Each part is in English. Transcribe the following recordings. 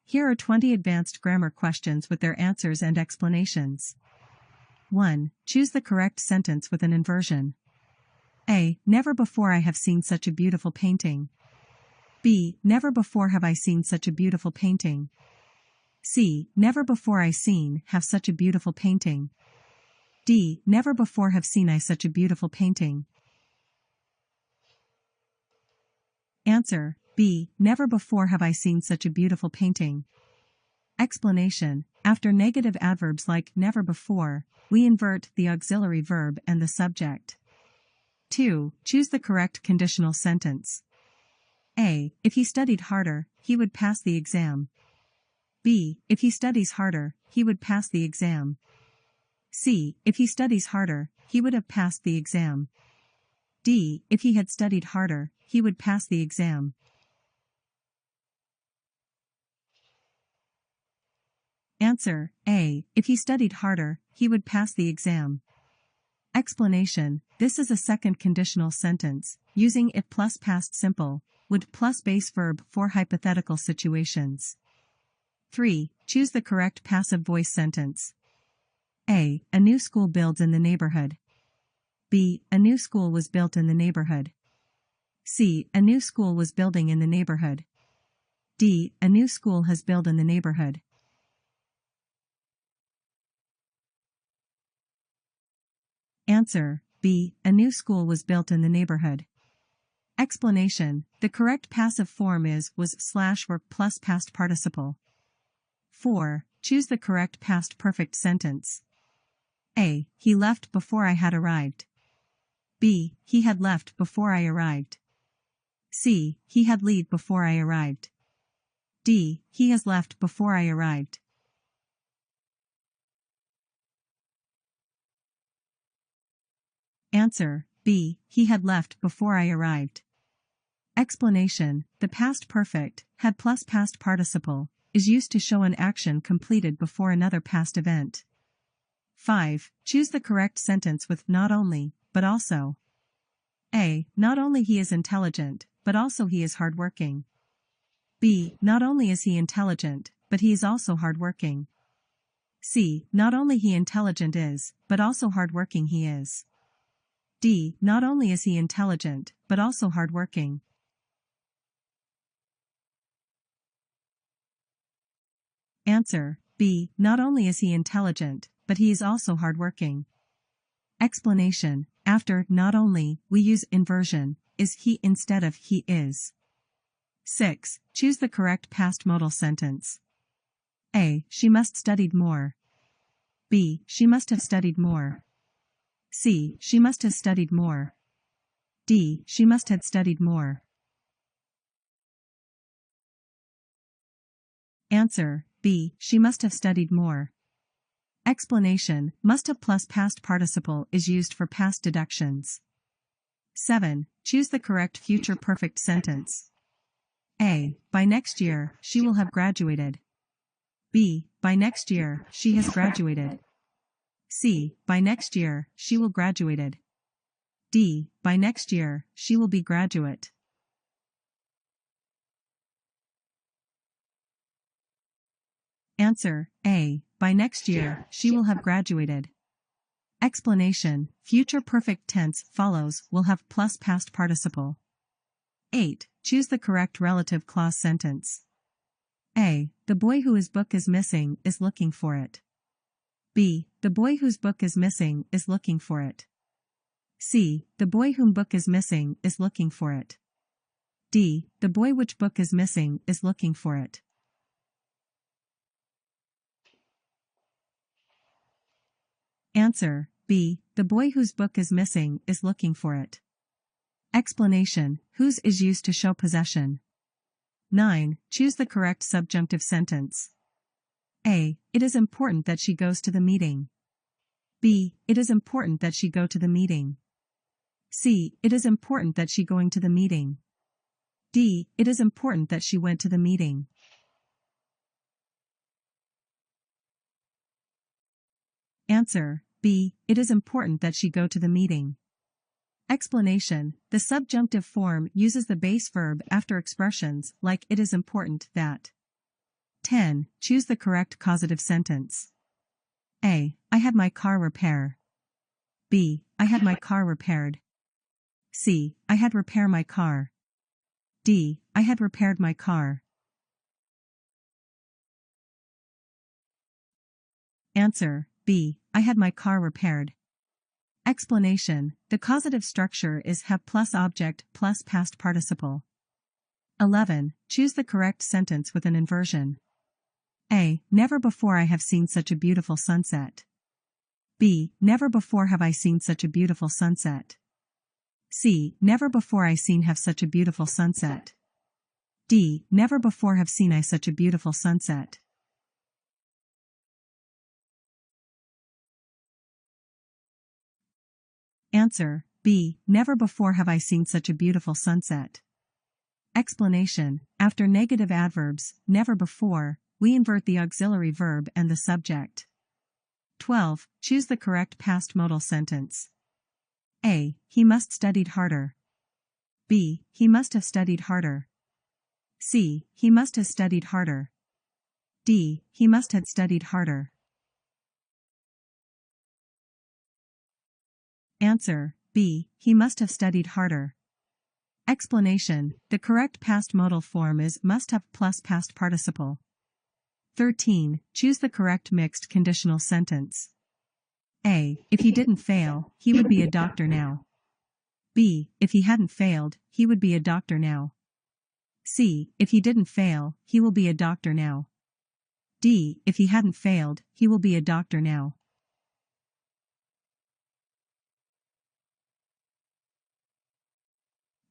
Here are 20 advanced grammar questions with their answers and explanations. 1. Choose the correct sentence with an inversion. A. Never before I have seen such a beautiful painting. B. Never before have I seen such a beautiful painting. C. Never before I seen have such a beautiful painting. D. Never before have seen I such a beautiful painting. Answer. B. Never before have I seen such a beautiful painting. Explanation. After negative adverbs like never before, we invert the auxiliary verb and the subject. 2. Choose the correct conditional sentence. A. If he studied harder, he would pass the exam. B. If he studies harder, he would pass the exam. C. If he studies harder, he would have passed the exam. D. If he had studied harder, he would pass the exam. Answer. A. If he studied harder, he would pass the exam. Explanation. This is a second conditional sentence, using it plus past simple, would plus base verb for hypothetical situations. 3. Choose the correct passive voice sentence. A. A new school builds in the neighborhood. B. A new school was built in the neighborhood. C. A new school was building in the neighborhood. D. A new school has built in the neighborhood. Answer. B. A new school was built in the neighborhood. Explanation. The correct passive form is was/were plus past participle. 4. Choose the correct past perfect sentence. A. He left before I had arrived. B. He had left before I arrived. C. He had leave before I arrived. D. He has left before I arrived. Answer. B. He had left before I arrived. Explanation. The past perfect, had plus past participle, is used to show an action completed before another past event. 5. Choose the correct sentence with not only, but also. A. Not only he is intelligent, but also he is hardworking. B. Not only is he intelligent, but he is also hardworking. C. Not only he intelligent is, but also hardworking he is. D. Not only is he intelligent, but also hardworking. Answer. B. Not only is he intelligent, but he is also hardworking. Explanation. After not only, we use inversion, is he instead of he is. 6. Choose the correct past modal sentence. A. She must studied more. B. She must have studied more. C. She must have studied more. D. She must have studied more. Answer. B. She must have studied more. Explanation. Must have plus past participle is used for past deductions. 7. Choose the correct future perfect sentence. A. By next year, she will have graduated. B. By next year, she has graduated. C. By next year, she will graduated. D. By next year, she will be graduate. Answer. A. By next year, she will have graduated. Explanation. Future perfect tense follows will have plus past participle. 8. Choose the correct relative clause sentence. A. The boy whose book is missing is looking for it. B. The boy whose book is missing is looking for it. C. The boy whom book is missing is looking for it. D. The boy which book is missing is looking for it. Answer. B. The boy whose book is missing is looking for it. Explanation. Whose is used to show possession. 9. Choose the correct subjunctive sentence. A. It is important that she goes to the meeting. B. It is important that she go to the meeting. C. It is important that she going to the meeting. D. It is important that she went to the meeting. Answer. B. It is important that she go to the meeting. Explanation. The subjunctive form uses the base verb after expressions like it is important that. 10. Choose the correct causative sentence. A. I had my car repair. B. I had my car repaired. C. I had repair my car. D. I had repaired my car. Answer. B. I had my car repaired. Explanation. The causative structure is have plus object plus past participle. 11. Choose the correct sentence with an inversion. A. Never before I have seen such a beautiful sunset. B. Never before have I seen such a beautiful sunset. C. Never before I seen have such a beautiful sunset. D. Never before have seen I such a beautiful sunset. Answer. B. Never before have I seen such a beautiful sunset. Explanation. After negative adverbs, never before, we invert the auxiliary verb and the subject. 12. Choose the correct past modal sentence. A. He must studied harder. B. He must have studied harder. C. He must have studied harder. D. He must had studied harder. Answer. B. He must have studied harder. Explanation. The correct past modal form is must have plus past participle. 13. Choose the correct mixed conditional sentence. A. If he didn't fail, he would be a doctor now. B. If he hadn't failed, he would be a doctor now. C. If he didn't fail, he will be a doctor now. D. If he hadn't failed, he will be a doctor now.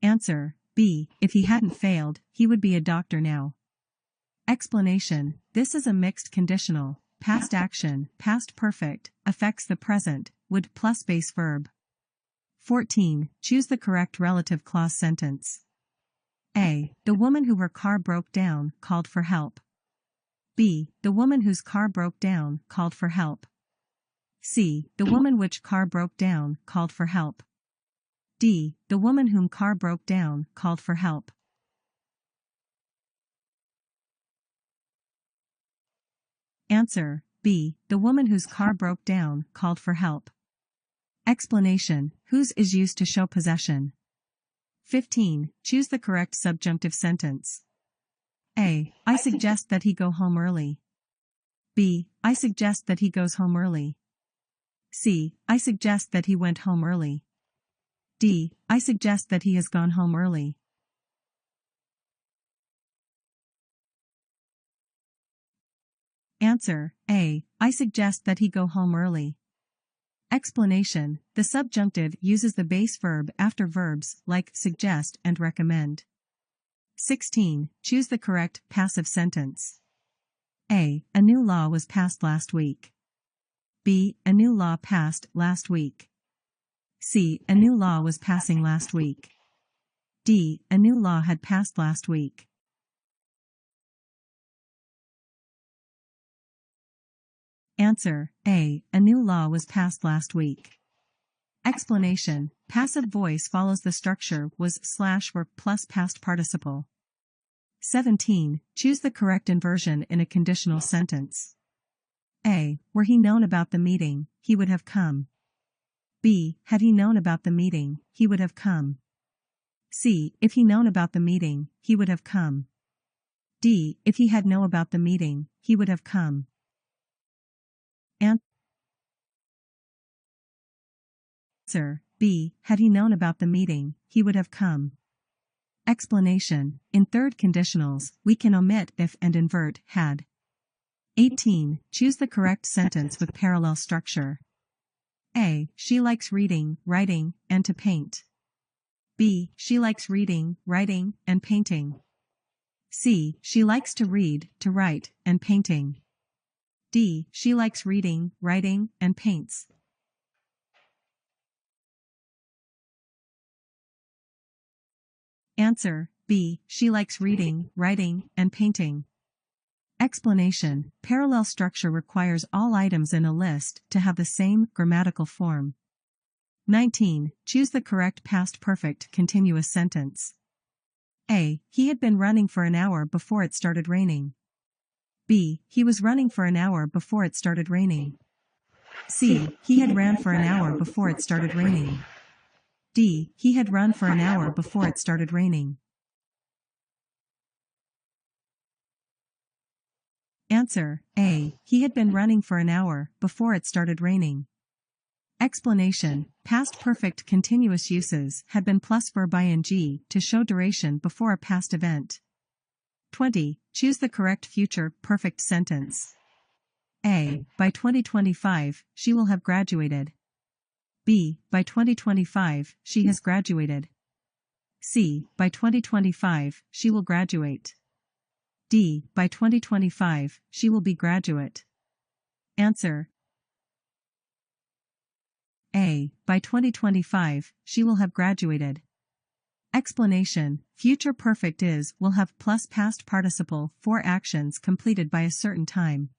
Answer. B. If he hadn't failed, he would be a doctor now. Explanation. This is a mixed conditional, past action, past perfect, affects the present, would plus base verb. 14. Choose the correct relative clause sentence. A. The woman who her car broke down called for help. B. The woman whose car broke down called for help. C. The woman which car broke down called for help. D. The woman whom car broke down called for help. Answer. B. The woman whose car broke down called for help. Explanation. Whose is used to show possession. 15. Choose the correct subjunctive sentence. A. I suggest that he go home early. B. I suggest that he goes home early. C. I suggest that he went home early. D. I suggest that he has gone home early. Answer. A. I suggest that he go home early. Explanation. The subjunctive uses the base verb after verbs like suggest and recommend. 16. Choose the correct passive sentence. A. A new law was passed last week. B. A new law passed last week. C. A new law was passing last week. D. A new law had passed last week. Answer. A. A new law was passed last week. Explanation. Passive voice follows the structure was / were plus past participle. 17. Choose the correct inversion in a conditional sentence. A. Were he known about the meeting, he would have come. B. Had he known about the meeting, he would have come. C. If he known about the meeting, he would have come. D. If he had known about the meeting, he would have come. Answer. B. Had he known about the meeting, he would have come. Explanation. In third conditionals, we can omit if and invert had. 18. Choose the correct sentence with parallel structure. A. She likes reading, writing, and to paint. B. She likes reading, writing, and painting. C. She likes to read, to write, and painting. D. She likes reading, writing, and paints. Answer. B. She likes reading, writing, and painting. Explanation. Parallel structure requires all items in a list to have the same grammatical form. 19. Choose the correct past perfect continuous sentence. A. He had been running for an hour before it started raining. B. He was running for an hour before it started raining. C. He had ran for an hour before it started raining. D. He had run for an hour before it started raining. Answer: A. He had been running for an hour before it started raining. Explanation: past perfect continuous uses had been plus verb ing to show duration before a past event. 20. Choose the correct future perfect sentence. A. By 2025, she will have graduated. B. By 2025, she has graduated. C. By 2025, she will graduate. D. By 2025, she will be graduate. Answer: A. By 2025, she will have graduated. Explanation: future perfect is will have plus past participle for actions completed by a certain time.